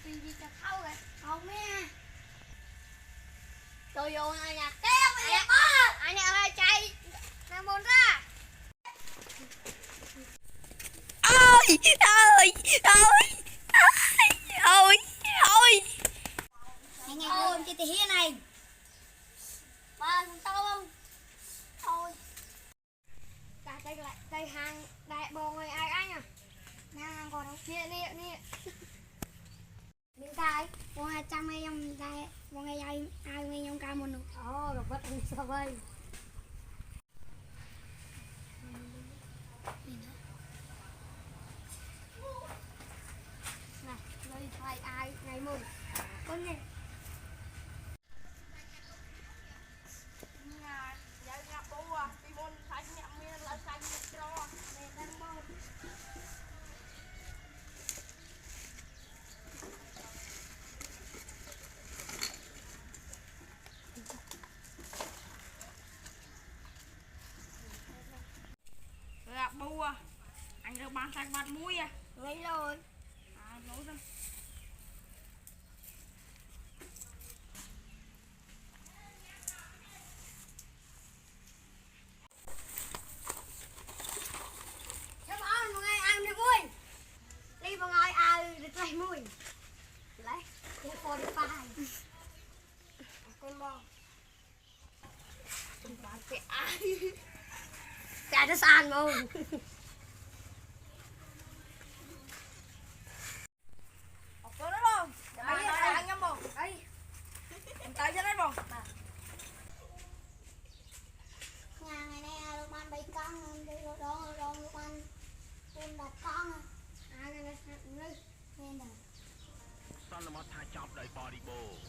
vì gì cho thâu rồi không nha tôi vô này nè kéo mày bó anh ơi chạy nè muốn ra ôi ôi ôi ôi ôi ngày ngày ôm cái tía này ba tao không thôi đây hàng đại bò người ai anh à hàng còn không nè nè nè bên cái bò 200 hay em đây bò ngày ai ngày em ca một nụ gặp bất anh sao vậy này lấy thay ai ngày mười con này bu anh được bán sạch bát muối à lấy rồi nấu ra cho bỏ một ngày ăn được muối đi vào ngồi ai được lấy muối lấy cái con phai con bò bán cái ai chả nó sàn không có đó không ăn nhâm bông đây em tay cho đấy bông nhà ngày nay lúc ăn bày con đi đó lúc ăn con đặt con ngày nay nên là Son of my top day body bowl.